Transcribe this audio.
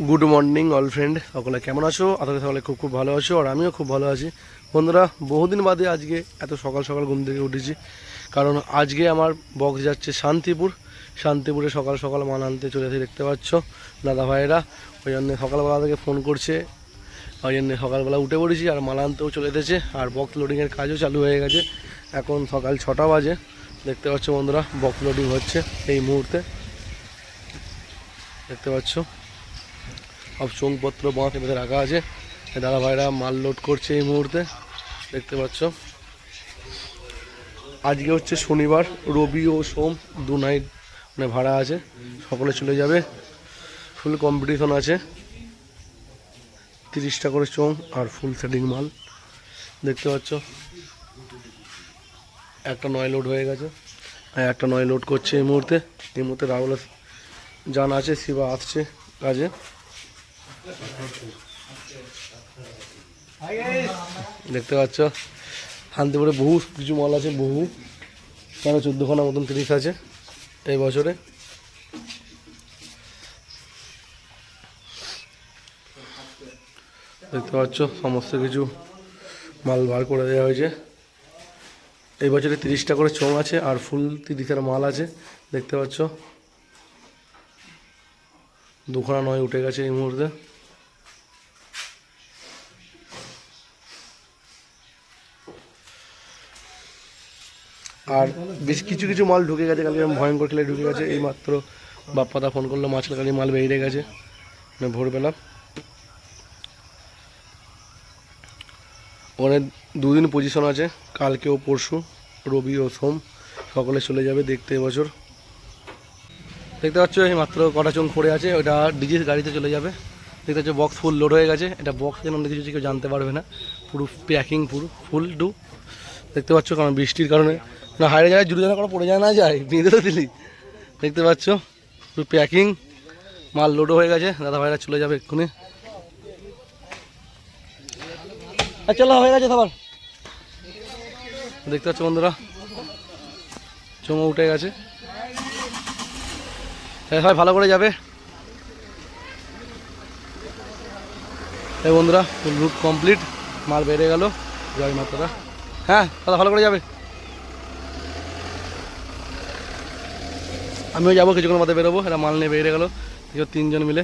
Good morning all friend, সকলে কেমন আছো? আপনাদের সকলে খুব খুব ভালো আছো, আর আমিও খুব ভালো আছি। বন্ধুরা, বহুদিন বাদে আজকে এত সকাল সকাল ঘুম থেকে উঠেছি, কারণ আজকে আমার বক্স যাচ্ছে শান্তিপুরে সকাল সকাল মাল আনতে চলেছে, দেখতে পাচ্ছ দাদা ভাইয়েরা। ওই জন্য সকালবেলা থেকে ফোন করছে, ওই জন্য সকালবেলা উঠে পড়েছি, আর মাল আনতেও চলে এসেছে, আর বক্স লোডিংয়ের কাজও চালু হয়ে গেছে। এখন সকাল 6টা বাজে, দেখতে পাচ্ছ বন্ধুরা, বক্স লোডিং হচ্ছে এই মুহূর্তে, দেখতে পাচ্ছ সব চোংপত্র বাঁকে বেঁধে রাখা আছে। দাদা ভাইরা মাল লোড করছে এই মুহূর্তে, দেখতে পাচ্ছ। আজকে হচ্ছে শনিবার, রবি ও সোম দু নাইট মানে ভাড়া আছে, সকলে চলে যাবে। ফুল কম্পিটিশন আছে, 30টা করে চোং আর ফুল সেটিং মাল, দেখতে পাচ্ছ। একটা 9 লোড হয়ে গেছে, একটা 9 লোড করছে এই মুহূর্তে। রাহুল জান আছে, শিবা আসছে কাজে, দেখতে পাচ্ছ। শান্তিপুরে বহু কিছু মাল আছে, বহু 14খানা মতন 30 আছে এই বছরে। দেখতে পাচ্ছ সমস্ত কিছু মাল বার করে দেওয়া হয়েছে। এই বছরে 30টা করে চোং আছে আর ফুল 30-এর মাল আছে, দেখতে পাচ্ছ। 2খানা 9 উঠে গেছে এই মুহূর্তে। আর বেশ কিছু কিছু মাল ঢুকে গেছে, কালকে ভয়ঙ্কর খেলে ঢুকে গেছে। এই মাত্র বাপ্পাদা ফোন করলো, মাছলাকালি মাল বেরিয়ে গেছে মানে ভোরবেলা। ওখানে 2 দিন পজিশন আছে, কালকে ও পরশু, রবি ও সোম, সকলে চলে যাবে দেখতে এবছর। দেখতে পাচ্ছ এই মাত্র কটা চোং পড়ে আছে, ওটা ডিজির গাড়িতে চলে যাবে। দেখতে পাচ্ছ বক্স ফুল লোড হয়ে গেছে, এটা বক্স যেন কিছু কেউ জানতে পারবে না, পুরো প্যাকিং পুরো ফুল ডু, দেখতে পাচ্ছ। কারণ বৃষ্টির কারণে না হাইরে যায়, জুড়ে জানা করে পড়ে যায়, না যায় বেঁধে দিলি, দেখতে পাচ্ছ পুরো প্যাকিং মাল লোডও হয়ে গেছে। দাদা ভাইরা চলে যাবে এক্ষুনি, চলো হয়ে গেছে সবার, দেখতে পাচ্ছ বন্ধুরা, চোঙও উঠে গেছে। সবাই ভালো করে যাবে এই বন্ধুরা, ফুল রুট কমপ্লিট, মাল বেড়ে গেল, জয় মাতারা। হ্যাঁ দাদা ভালো করে যাবে, আমিও যাবো কিছুক্ষণ মধ্যে বেরোবো। এটা মাল নিয়ে বেরিয়ে গেলো 3 জন মিলে।